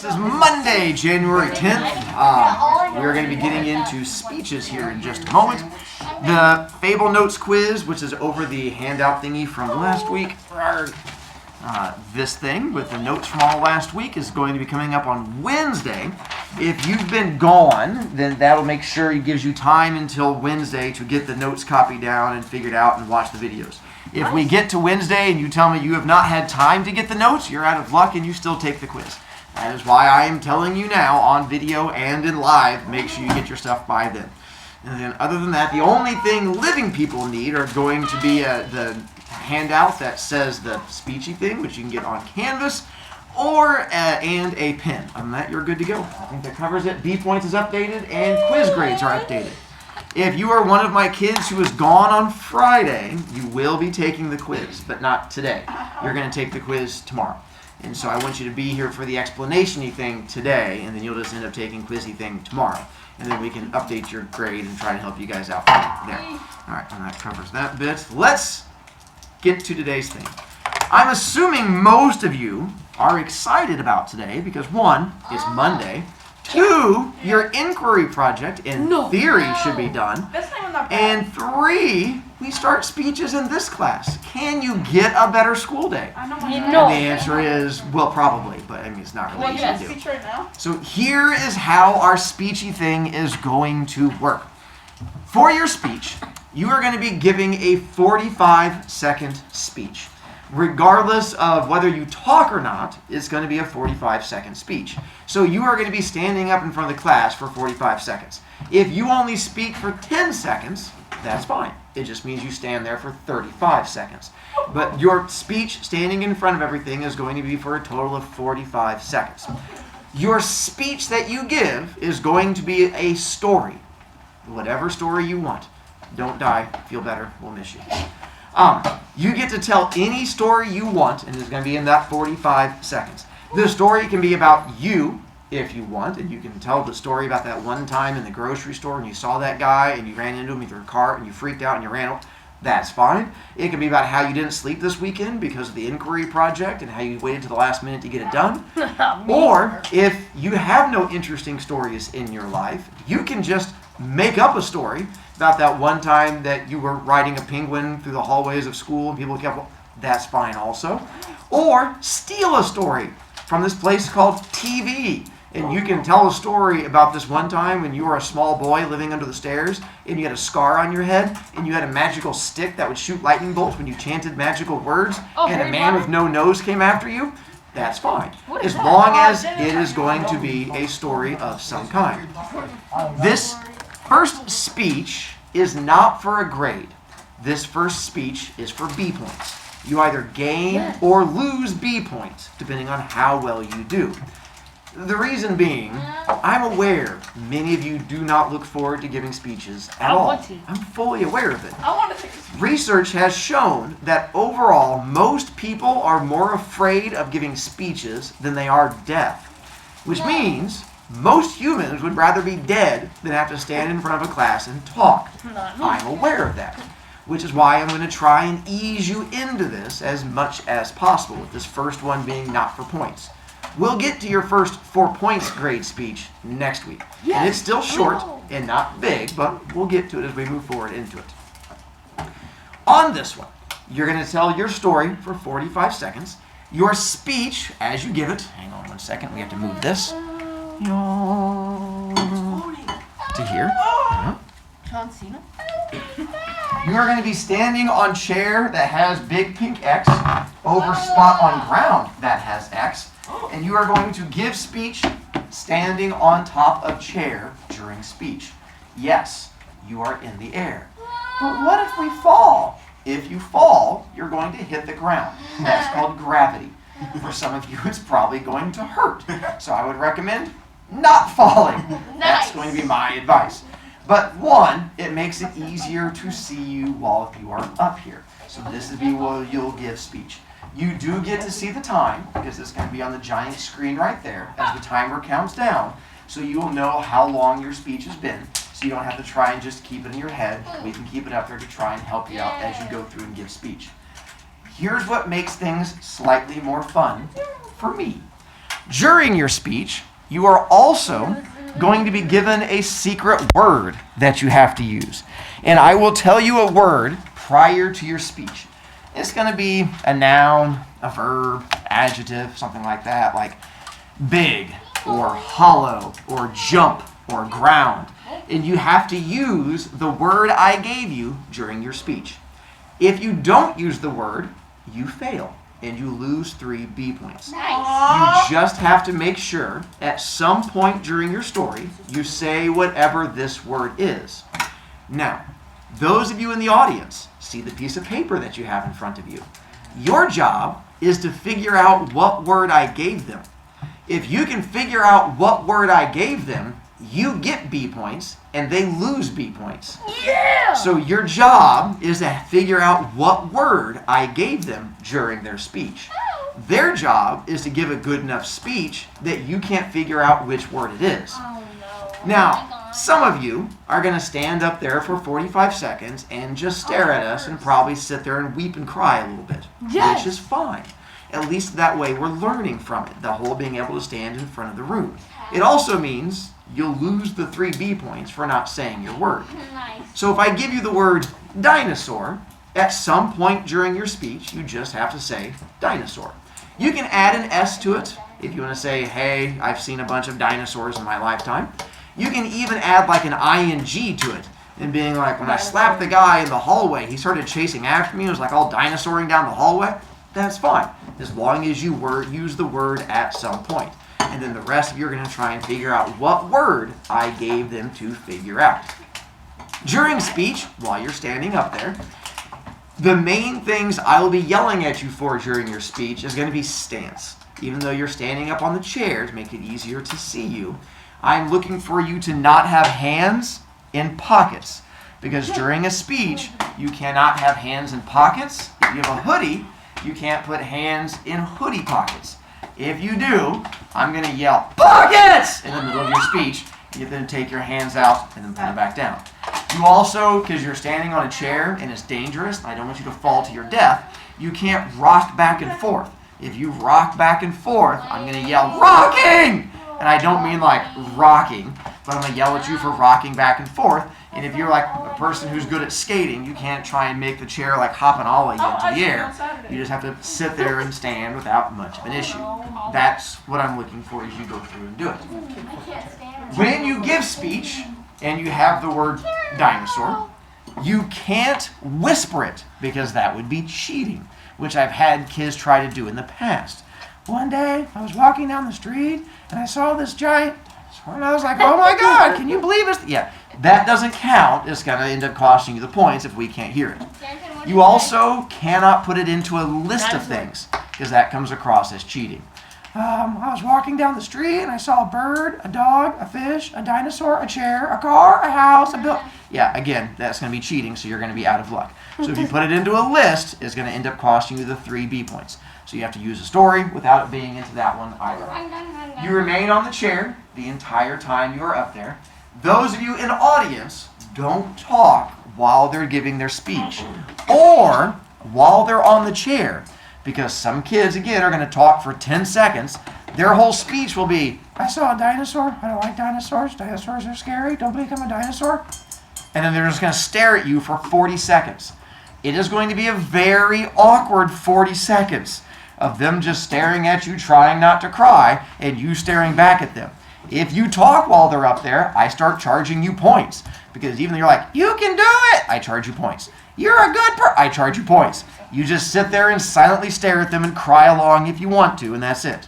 This is Monday, January 10th. We're going to be getting into speeches here in just a moment. The Fable Notes quiz, which is over the handout thingy from last week. This thing with the notes from all last week is going to be coming up on Wednesday. If you've been gone, then that'll make sure it gives you time until Wednesday to get the notes copied down and figured out and watch the videos. If we get to Wednesday and you tell me you have not had time to get the notes, you're out of luck and you still take the quiz. That is why I am telling you now on video and in live, make sure you get your stuff by then. And then other than that, the only thing living people need are going to be the handout that says the speechy thing, which you can get on Canvas, or and a pen. Other than that, you're good to go. I think that covers it. B points is updated and quiz grades are updated. If you are one of my kids who is gone on Friday, you will be taking the quiz, but not today. You're going to take the quiz tomorrow. And so I want you to be here for the explanation-y thing today, and then you'll just end up taking quizzy thing tomorrow. And then we can update your grade and try to help you guys out there. All right, and that covers that bit. Let's get to today's thing. I'm assuming most of you are excited about today because, one, it's Monday. Two, your inquiry project in theory should be done. And three, we start speeches in this class. Can you get a better school day? And the answer is, well, probably, but I mean, it's not really easy to do. Right now? So here is how our speechy thing is going to work. For your speech, you are going to be giving a 45-second speech. Regardless of whether you talk or not, it's going to be a 45-second speech. So you are going to be standing up in front of the class for 45 seconds. If you only speak for 10 seconds, that's fine. It just means you stand there for 35 seconds. But your speech standing in front of everything is going to be for a total of 45 seconds. Your speech that you give is going to be a story. Whatever story you want. Don't die. Feel better. We'll miss you. You get to tell any story you want, and it's going to be in that 45 seconds. The story can be about you, if you want, and you can tell the story about that one time in the grocery store and you saw that guy and you ran into him with your cart and you freaked out and you ran. That's fine. It can be about how you didn't sleep this weekend because of the inquiry project and how you waited to the last minute to get it done. Or if you have no interesting stories in your life, you can just make up a story about that one time that you were riding a penguin through the hallways of school and people kept, that's fine also. Or steal a story from this place called TV. And you can tell a story about this one time when you were a small boy living under the stairs and you had a scar on your head and you had a magical stick that would shoot lightning bolts when you chanted magical words and a man with no nose came after you. That's fine. As long as it is going to be a story of some kind. This first speech is not for a grade. This first speech is for B points. You either gain or lose B points, depending on how well you do. The reason being, I'm aware many of you do not look forward to giving speeches at all. I'm fully aware of it. Research has shown that overall, most people are more afraid of giving speeches than they are deaf, which means most humans would rather be dead than have to stand in front of a class and talk. I'm aware of that, which is why I'm going to try and ease you into this as much as possible, with this first one being not for points. We'll get to your first 4 points grade speech next week. And it's still short and not big, but we'll get to it as we move forward into it. On this one, you're going to tell your story for 45 seconds. Your speech, as you give it, hang on 1 second, we have to move this to here. John Cena? You are going to be standing on chair that has big pink X over spot on ground that has X. And you are going to give speech standing on top of chair during speech. Yes, you are in the air. But what if we fall? If you fall, you're going to hit the ground. That's called gravity. For some of you, it's probably going to hurt. So I would recommend not falling. That's going to be my advice. But one, it makes it easier to see you while you are up here. So this is where you'll give speech. You do get to see the time, because it's going to be on the giant screen right there as the timer counts down, so you will know how long your speech has been, so you don't have to try and just keep it in your head. We can keep it up there to try and help you out as you go through and give speech. Here's what makes things slightly more fun for me. During your speech, you are also going to be given a secret word that you have to use. And I will tell you a word prior to your speech. It's going to be a noun, a verb, adjective, something like that, like big or hollow or jump or ground. And you have to use the word I gave you during your speech. If you don't use the word, you fail and you lose 3 B points. Nice. You just have to make sure at some point during your story you say whatever this word is. Now, those of you in the audience see the piece of paper that you have in front of you. Your job is to figure out what word I gave them. If you can figure out what word I gave them, you get B points and they lose B points. Yeah! So your job is to figure out what word I gave them during their speech. Their job is to give a good enough speech that you can't figure out which word it is. Oh no. Now, some of you are going to stand up there for 45 seconds and just stare at us and probably sit there and weep and cry a little bit, Yes. which is fine. At least that way we're learning from it, the whole being able to stand in front of the room. It also means you'll lose the 3 B points for not saying your word. Nice. So if I give you the word dinosaur, at some point during your speech, you just have to say dinosaur. You can add an S to it if you want to say, hey, I've seen a bunch of dinosaurs in my lifetime. You can even add like an ing to it and being like, when I slapped the guy in the hallway, he started chasing after me. It was like all dinosauring down the hallway. That's fine, as long as you use the word at some point. And then the rest of you are going to try and figure out what word I gave them to figure out. During speech, while you're standing up there, the main things I will be yelling at you for during your speech is going to be stance. Even though you're standing up on the chair to make it easier to see you, I'm looking for you to not have hands in pockets. Because during a speech, you cannot have hands in pockets. If you have a hoodie, you can't put hands in hoodie pockets. If you do, I'm going to yell, pockets! In the middle of your speech. You then take your hands out and then put them back down. You also, because you're standing on a chair and it's dangerous, I don't want you to fall to your death, you can't rock back and forth. If you rock back and forth, I'm going to yell, rocking! And I don't mean like rocking, but I'm going to yell at you for rocking back and forth. And if you're like a person who's good at skating, you can't try and make the chair like hop and ollie into the air. You just have to sit there and stand without much of an issue. That's what I'm looking for as you go through and do it. When you give speech and you have the word dinosaur, you can't whisper it because that would be cheating, which I've had kids try to do in the past. One day, I was walking down the street and I saw this giant dinosaur and I was like, oh my God, can you believe it? Yeah, that doesn't count. It's going to end up costing you the points if we can't hear it. You also cannot put it into a list of things because that comes across as cheating. I was walking down the street and I saw a bird, a dog, a fish, a dinosaur, a chair, a car, a house, a building. Yeah, again, that's going to be cheating, so you're going to be out of luck. So if you put it into a list, it's going to end up costing you the 3 B points. So you have to use a story without it being into that one either. You remain on the chair the entire time you are up there. Those of you in audience, don't talk while they're giving their speech or while they're on the chair. Because some kids, again, are going to talk for 10 seconds. Their whole speech will be, I saw a dinosaur. I don't like dinosaurs. Dinosaurs are scary. Don't become a dinosaur. And then they're just going to stare at you for 40 seconds. It is going to be a very awkward 40 seconds of them just staring at you, trying not to cry, and you staring back at them. If you talk while they're up there, I start charging you points. Because even though you're like, you can do it, I charge you points. You're a good person, I charge you points. You just sit there and silently stare at them and cry along if you want to, and that's it.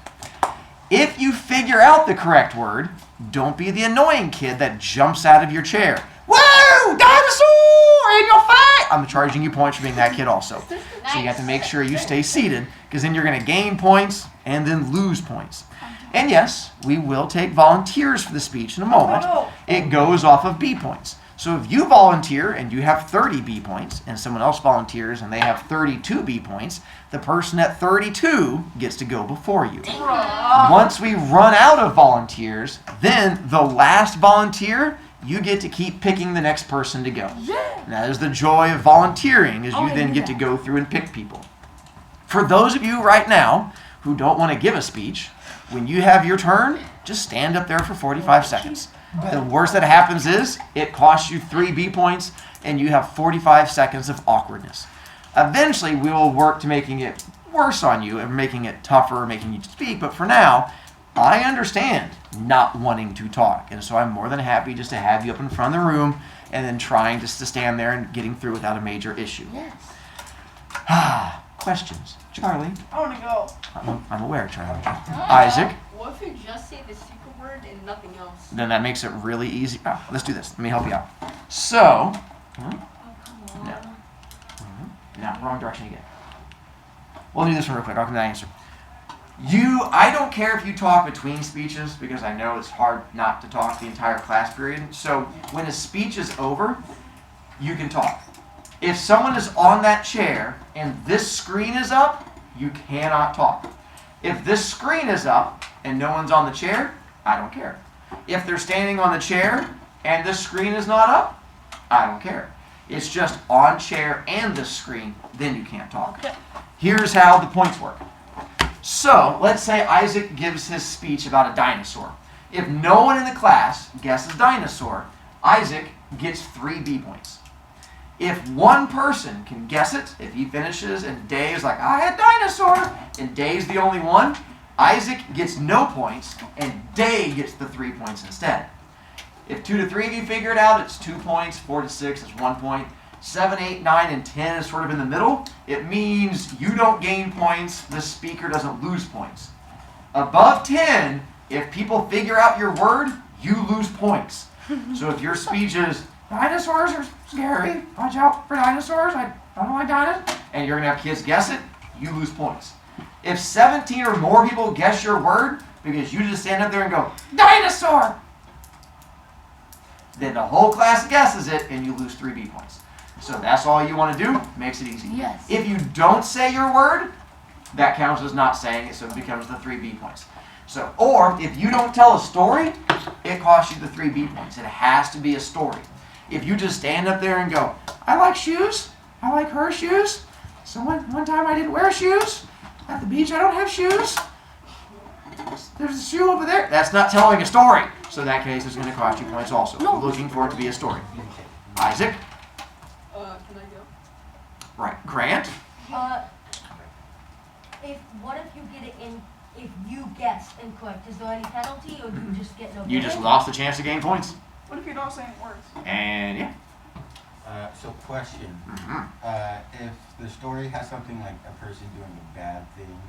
If you figure out the correct word, don't be the annoying kid that jumps out of your chair. Whoa, dinosaur in your face! I'm charging you points for being that kid also. So you have to make sure you stay seated, because then you're going to gain points and then lose points. And yes, we will take volunteers for the speech in a moment. It goes off of B points. So if you volunteer and you have 30 B points and someone else volunteers and they have 32 B points, the person at 32 gets to go before you. Once we run out of volunteers, then the last volunteer, you get to keep picking the next person to go. And that is the joy of volunteering, is you then get to go through and pick people. For those of you right now who don't want to give a speech, When you have your turn, just stand up there for 45 seconds. The worst that happens is it costs you 3 B points and you have 45 seconds of awkwardness. Eventually, we will work to making it worse on you and making it tougher, making you speak. But for now, I understand not wanting to talk. And so I'm more than happy just to have you up in front of the room and then trying just to stand there and getting through without a major issue. Yes. Questions? Charlie? I want to go. I'm aware, Charlie. Isaac? What if you just say the secret word and nothing else? Then that makes it really easy. Let's do this. Let me help you out. So, no, wrong direction again. We'll do this one real quick. I'll come to that answer. I don't care if you talk between speeches because I know it's hard not to talk the entire class period. So when a speech is over, you can talk. If someone is on that chair and this screen is up, you cannot talk. If this screen is up and no one's on the chair, I don't care. If they're standing on the chair and this screen is not up, I don't care. It's just on chair and this screen, then you can't talk. Here's how the points work. So, let's say Isaac gives his speech about a dinosaur. If no one in the class guesses dinosaur, Isaac gets 3 B points. If one person can guess it, if he finishes and Day is like, I had dinosaur, and Day's the only one, Isaac gets no points, and Day gets the 3 points instead. If 2 to 3 of you figure it out, it's 2 points, 4 to 6 is 1 point. 7, 8, 9, and 10 is sort of in the middle. It means you don't gain points, the speaker doesn't lose points. Above 10, if people figure out your word, you lose points. So if your speech is, dinosaurs are scary, watch out for dinosaurs, I don't like dinosaurs, and you're going to have kids guess it, you lose points. If 17 or more people guess your word because you just stand up there and go, dinosaur, then the whole class guesses it and you lose 3 B points. So that's all you want to do, makes it easy. Yes. If you don't say your word, that counts as not saying it, so it becomes the 3 B points. So, or if you don't tell a story, it costs you the 3 B points. It has to be a story. If you just stand up there and go, I like shoes, I like her shoes, one time I didn't wear shoes, at the beach I don't have shoes, there's a shoe over there. That's not telling a story. So in that case, it's going to cost you points also. No. Looking for it to be a story. Isaac? Can I go? Right. Grant? What if you get it in, if you guess incorrect, is there any penalty or do you just get no You just lost the chance to gain points. What if you don't say any words? And yeah. So question, if the story has something like a person doing a bad thing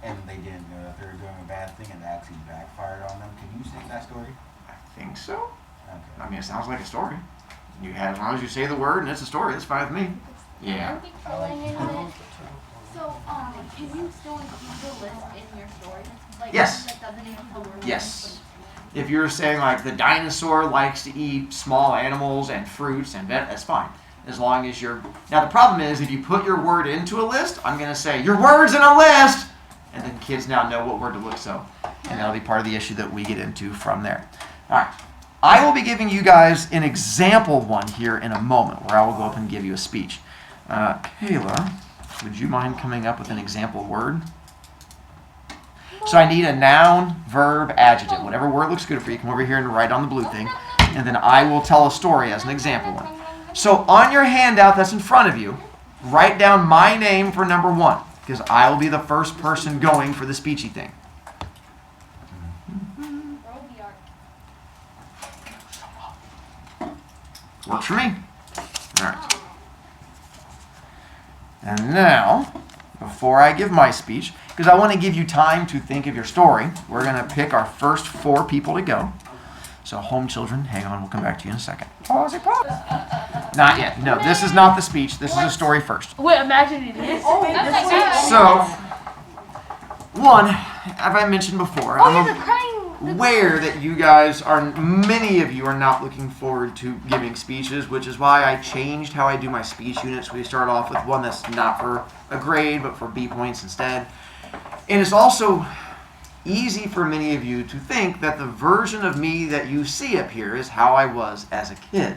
and they didn't know that they were doing a bad thing and it actually backfired on them, can you say that story? I think so. Okay. I mean, it sounds like a story. As long as you say the word and it's a story, that's fine with me. Yeah. So, can you still include the list in your story? Like, Yes. That doesn't include the word. Yes. If you're saying like the dinosaur likes to eat small animals and fruits and that's fine. As long as you're... Now the problem is if you put your word into a list, I'm going to say, your word's in a list! And then kids now know what word to look so. And that'll be part of the issue that we get into from there. All right. I will be giving you guys an example one here in a moment where I will go up and give you a speech. Kayla, would you mind coming up with an example word? So I need a noun, verb, adjective. Whatever word looks good for you, come over here and write on the blue thing. And then I will tell a story as an example one. So on your handout that's in front of you, write down my name for number 1. Because I will be the first person going for the speechy thing. Works for me. All right. And now, before I give my speech, because I want to give you time to think of your story, we're going to pick our first 4 people to go. So home children, hang on, we'll come back to you in a second. Pause it, pause. Not yet. No, this is not the speech. This is a story first. Wait, imagine it is. So, one, as I mentioned before, I'm aware that you guys many of you are not looking forward to giving speeches, which is why I changed how I do my speech units. We start off with one that's not for a grade, but for B points instead. And it's also easy for many of you to think that the version of me that you see up here is how I was as a kid.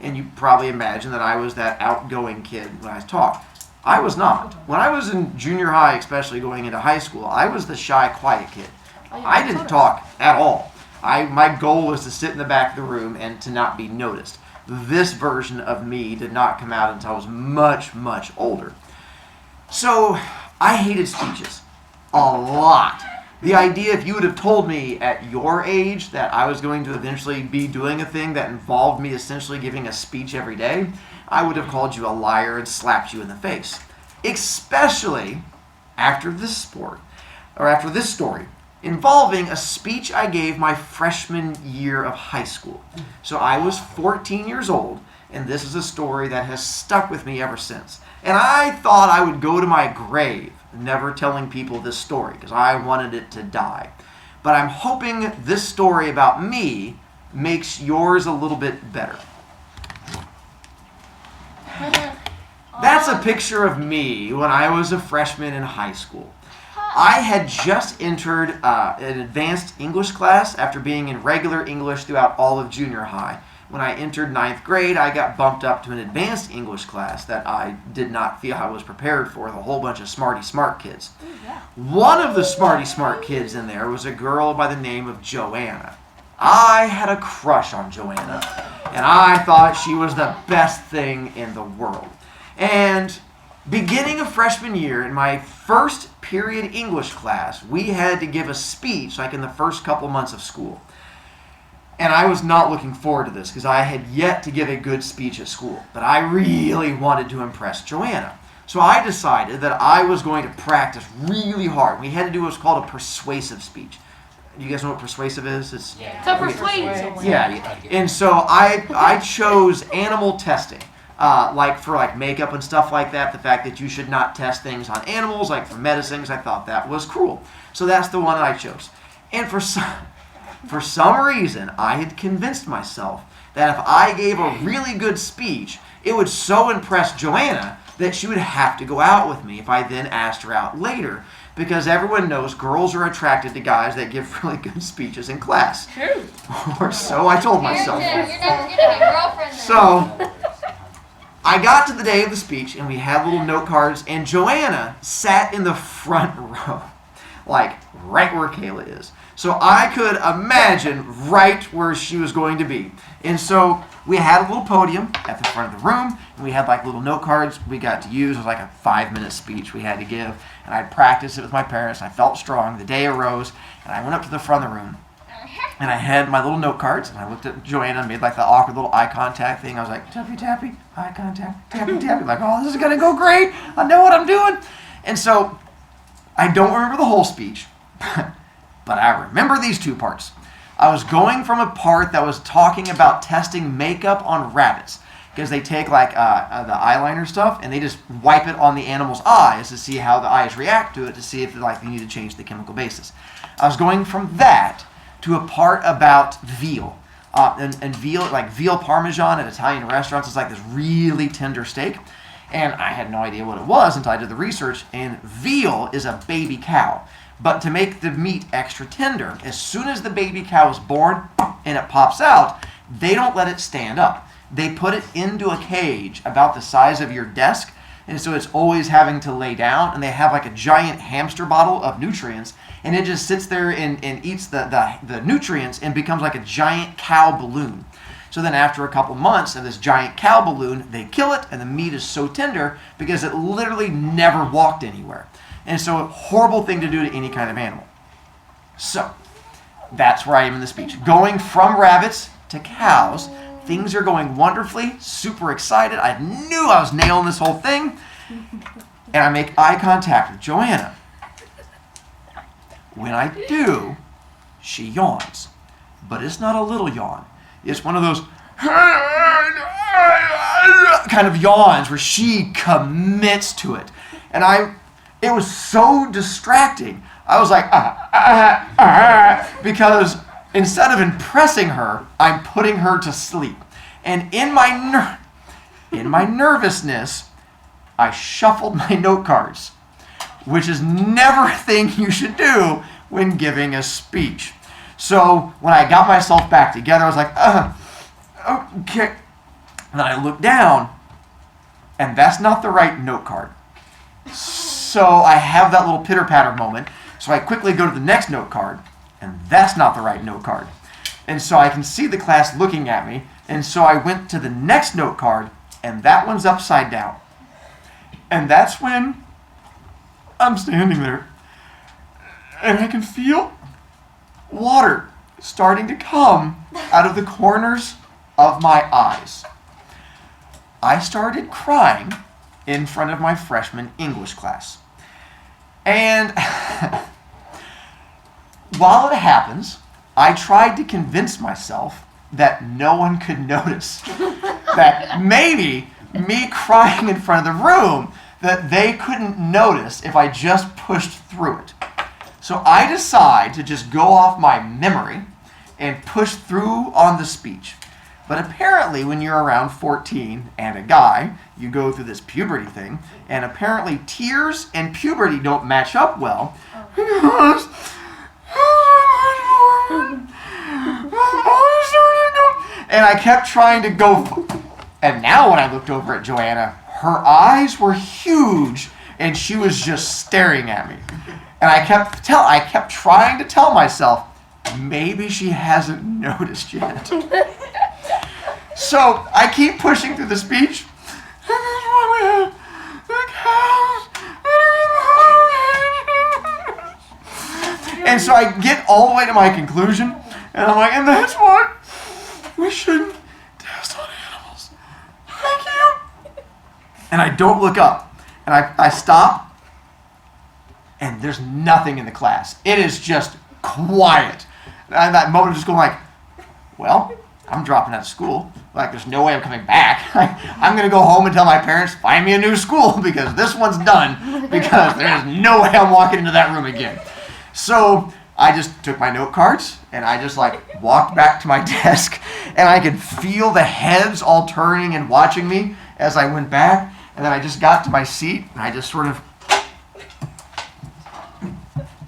And you probably imagine that I was that outgoing kid when I talked. I was not. When I was in junior high, especially going into high school, I was the shy, quiet kid. I didn't talk at all. My goal was to sit in the back of the room and to not be noticed. This version of me did not come out until I was much, much older. So I hated speeches a lot. The idea, if you would have told me at your age that I was going to eventually be doing a thing that involved me essentially giving a speech every day, I would have called you a liar and slapped you in the face. Especially after this story, involving a speech I gave my freshman year of high school. So I was 14 years old, and this is a story that has stuck with me ever since. And I thought I would go to my grave never telling people this story because I wanted it to die. But I'm hoping this story about me makes yours a little bit better. That's a picture of me when I was a freshman in high school. I had just entered an advanced English class after being in regular English throughout all of junior high. When I entered 9th grade, I got bumped up to an advanced English class that I did not feel I was prepared for, with a whole bunch of smarty smart kids. One of the smarty smart kids in there was a girl by the name of Joanna. I had a crush on Joanna, and I thought she was the best thing in the world. And beginning of freshman year, in my first period English class, we had to give a speech like in the first couple months of school. And I was not looking forward to this because I had yet to give a good speech at school. But I really wanted to impress Joanna. So I decided that I was going to practice really hard. We had to do what's called a persuasive speech. You guys know what persuasive is? It's To persuade someone. Yeah, and so I chose animal testing, like for like makeup and stuff like that. The fact that you should not test things on animals, like for medicines, I thought that was cruel. So that's the one that I chose. And for some reason, I had convinced myself that if I gave a really good speech, it would so impress Joanna that she would have to go out with me if I then asked her out later. Because everyone knows girls are attracted to guys that give really good speeches in class. True. Or so I told myself. You're never gonna get a girlfriend then. So I got to the day of the speech, and we had little note cards, and Joanna sat in the front row, like right where Kayla is. So I could imagine right where she was going to be. And so we had a little podium at the front of the room, and we had like little note cards we got to use. It was like a 5-minute speech we had to give. And I practiced it with my parents. I felt strong. The day arose, and I went up to the front of the room, and I had my little note cards, and I looked at Joanna and made like the awkward little eye contact thing. I was like, tappy, tappy, eye contact, tappy, tappy. Like, oh, this is going to go great. I know what I'm doing. And so I don't remember the whole speech, but I remember these two parts. I was going from a part that was talking about testing makeup on rabbits, because they take like the eyeliner stuff and they just wipe it on the animal's eyes to see how the eyes react to it, to see if like they need to change the chemical basis. I was going from that to a part about veal. And veal, like veal parmesan at Italian restaurants, is like this really tender steak. And I had no idea what it was until I did the research. And veal is a baby cow. But to make the meat extra tender, as soon as the baby cow is born and it pops out, they don't let it stand up. They put it into a cage about the size of your desk, and so it's always having to lay down, and they have like a giant hamster bottle of nutrients, and it just sits there and eats the nutrients and becomes like a giant cow balloon. So then after a couple months of this giant cow balloon, they kill it, and the meat is so tender because it literally never walked anywhere. And so a horrible thing to do to any kind of animal. So that's where I am in the speech. Going from rabbits to cows. Things are going wonderfully, super excited. I knew I was nailing this whole thing. And I make eye contact with Joanna. When I do, she yawns. But it's not a little yawn. It's one of those kind of yawns where she commits to it. And it was so distracting. I was like, because instead of impressing her, I'm putting her to sleep. And in my nervousness, I shuffled my note cards, which is never a thing you should do when giving a speech. So when I got myself back together, I was like, okay. And then I looked down, and that's not the right note card. So I have that little pitter-patter moment. So I quickly go to the next note card, and that's not the right note card. And so I can see the class looking at me, and so I went to the next note card, and that one's upside down. And that's when I'm standing there, and I can feel water starting to come out of the corners of my eyes. I started crying in front of my freshman English class. And while it happens, I tried to convince myself that no one could notice. That maybe me crying in front of the room, that they couldn't notice if I just pushed through it. So I decide to just go off my memory and push through on the speech. But apparently when you're around 14 and a guy, you go through this puberty thing, and apparently tears and puberty don't match up well. And I kept trying to go, and now when I looked over at Joanna, her eyes were huge, and she was just staring at me. And I kept trying to tell myself, maybe she hasn't noticed yet. So I keep pushing through the speech. And so I get all the way to my conclusion, and I'm like, and that's what we shouldn't test on animals. Thank you. And I don't look up, and I stop, and there's nothing in the class. It is just quiet. And that moment of just going like, well, I'm dropping out of school. Like, there's no way I'm coming back. I'm going to go home and tell my parents, find me a new school because this one's done, because there's no way I'm walking into that room again. So I just took my note cards and I just like walked back to my desk, and I could feel the heads all turning and watching me as I went back. And then I just got to my seat and I just sort of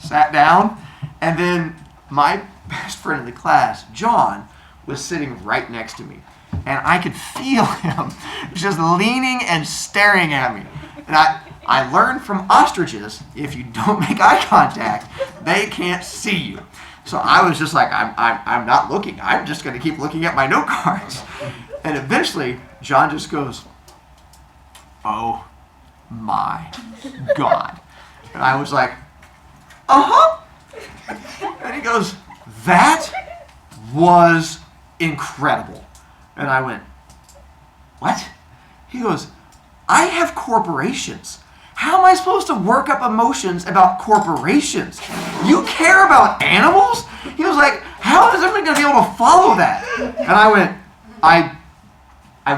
sat down. And then my best friend in the class, John, was sitting right next to me. And I could feel him just leaning and staring at me. And I learned from ostriches, if you don't make eye contact, they can't see you. So I was just like, I'm not looking. I'm just going to keep looking at my note cards. And eventually, John just goes, oh my God. And I was like, uh-huh. And he goes, that was incredible. And I went, what? He goes, I have corporations. How am I supposed to work up emotions about corporations? You care about animals? He was like, how is everyone going to be able to follow that? And I went, I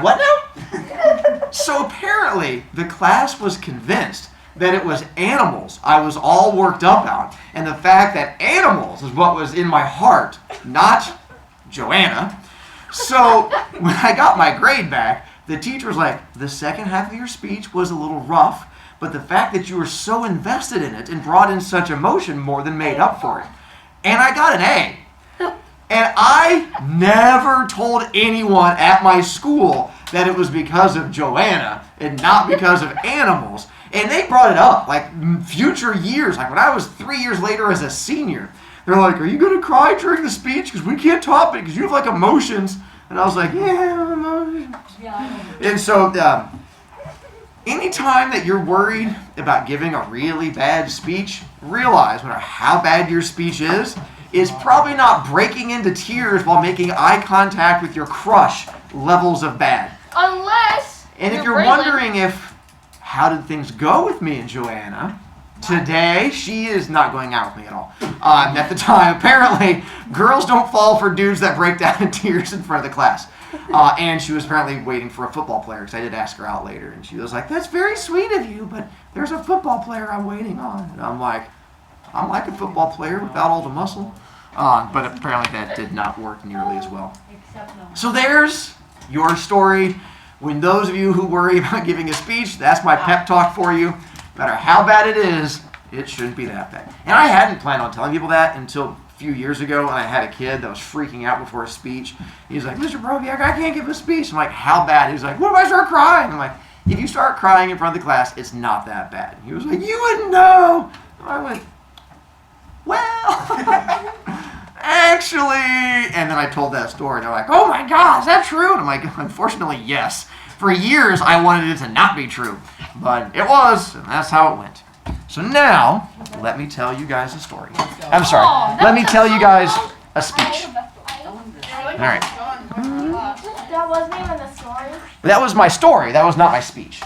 what now? So apparently the class was convinced that it was animals I was all worked up on, and the fact that animals is what was in my heart, not Joanna. So when I got my grade back, the teacher was like, the second half of your speech was a little rough, but the fact that you were so invested in it and brought in such emotion more than made up for it. And I got an A. And I never told anyone at my school that it was because of Joanna and not because of animals. And they brought it up, like future years, like when I was 3 years later as a senior. They're like, are you going to cry during the speech? Because we can't top it because you have like emotions. And I was like, yeah, emotions. And so anytime that you're worried about giving a really bad speech, realize no matter how bad your speech is probably not breaking into tears while making eye contact with your crush levels of bad. Unless. And if you're wondering how did things go with me and Joanna, today, she is not going out with me at all. At the time, apparently, girls don't fall for dudes that break down in tears in front of the class. And she was apparently waiting for a football player, because I did ask her out later. And she was like, that's very sweet of you, but there's a football player I'm waiting on. And I'm like a football player without all the muscle. But apparently that did not work nearly as well. So there's your story. When those of you who worry about giving a speech, that's my pep talk for you. No matter how bad it is, it shouldn't be that bad. And I hadn't planned on telling people that until a few years ago when I had a kid that was freaking out before a speech. He's like, Mr. Brovicast, I can't give a speech. I'm like, how bad? He's like, what if I start crying? I'm like, if you start crying in front of the class, it's not that bad. He was like, you wouldn't know. I went, well. actually, and then I told that story, and they're like, oh my God, is that true? And I'm like, unfortunately, yes. For years, I wanted it to not be true, but it was, and that's how it went. So now, let me tell you guys a story. I'm sorry, let me tell you guys a speech. All right. That wasn't even the story. That was my story. That was not my speech.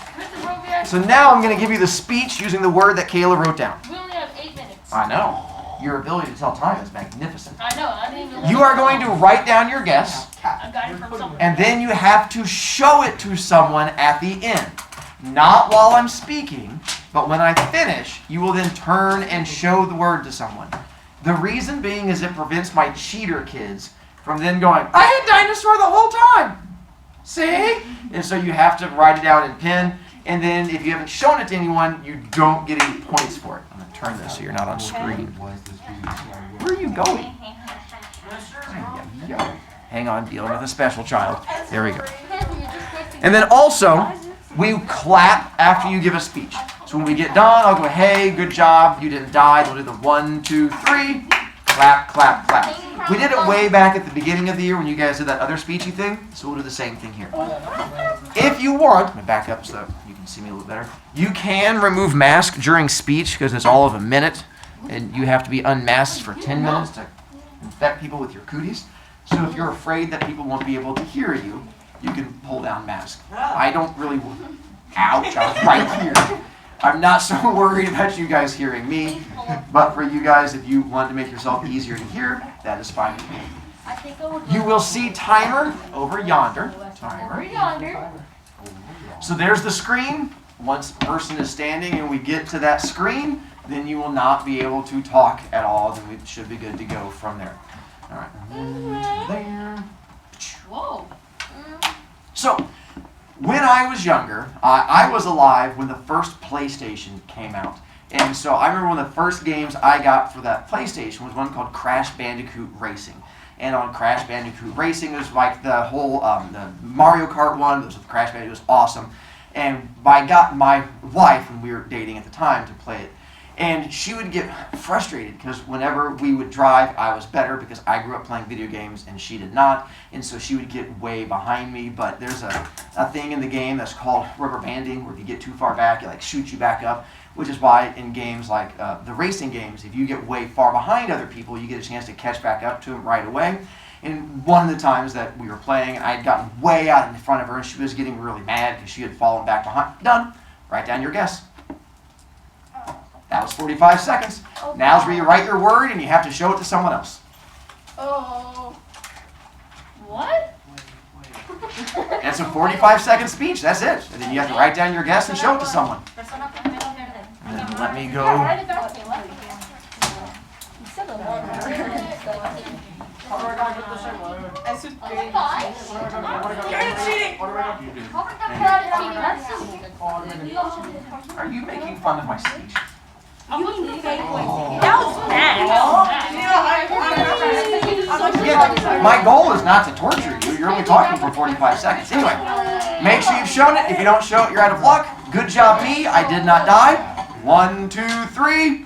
So now I'm going to give you the speech using the word that Kayla wrote down. We only have 8 minutes. I know. Your ability to tell time is magnificent. I know. I didn't even. You are going to write down your guess, I got it from somewhere. and then you have to show it to someone at the end. Not while I'm speaking, but when I finish, you will then turn and show the word to someone. The reason being is it prevents my cheater kids from then going, I had dinosaur the whole time. See? And so you have to write it down in pen, and then if you haven't shown it to anyone, you don't get any points for it. I'm going to turn this so you're not on screen. Where are you going? Hang on, dealing with a special child. There we go. And then also, we clap after you give a speech. So when we get done, I'll go, hey, good job, you didn't die. We'll do the 1, 2, 3, clap, clap, clap. We did it way back at the beginning of the year when you guys did that other speechy thing, so we'll do the same thing here. If you want, I'm going to back up so you can see me a little better. You can remove mask during speech because it's all of a minute, and you have to be unmasked for 10 minutes to infect people with your cooties. So if you're afraid that people won't be able to hear you, you can pull down mask. I don't really, ouch, I was right here. I'm not so worried about you guys hearing me, but for you guys, if you want to make yourself easier to hear, that is fine with me. You will see timer over yonder. Timer. So there's the screen. Once the person is standing and we get to that screen, then you will not be able to talk at all. Then we should be good to go from there. All right. There. Whoa. So, when I was younger, I was alive when the first PlayStation came out. And so I remember one of the first games I got for that PlayStation was one called Crash Bandicoot Racing. And on Crash Bandicoot Racing, it was like the whole the Mario Kart one. It was with Crash Bandicoot. It was awesome. And I got my wife, when we were dating at the time, to play it. And she would get frustrated because whenever we would drive, I was better because I grew up playing video games and she did not. And so she would get way behind me. But there's a thing in the game that's called rubber banding, where if you get too far back, it like shoots you back up. Which is why in games like the racing games, if you get way far behind other people, you get a chance to catch back up to them right away. And one of the times that we were playing, I had gotten way out in front of her and she was getting really mad because she had fallen back behind. Done. Write down your guess. That was 45 seconds. Now's where you write your word and you have to show it to someone else. Oh. What? That's a 45-second speech. That's it. And then you have to write down your guess and show it to someone. And then let me go. Are you making fun of my speech? Again, my goal is not to torture you. You're only talking for 45 seconds. Anyway, make sure you've shown it. If you don't show it, you're out of luck. Good job, me. I did not die. 1, 2, 3.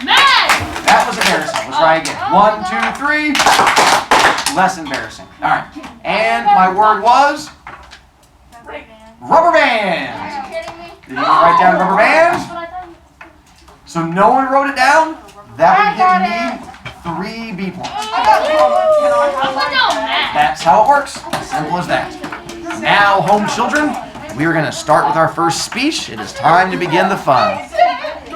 That was embarrassing. Let's try again. 1, 2, 3. Less embarrassing. All right. And my word was rubber band. Did you write down rubber band? So no one wrote it down? That would give me 3 B points. That's how it works. Simple as that. Now, home children, we are going to start with our first speech. It is time to begin the fun.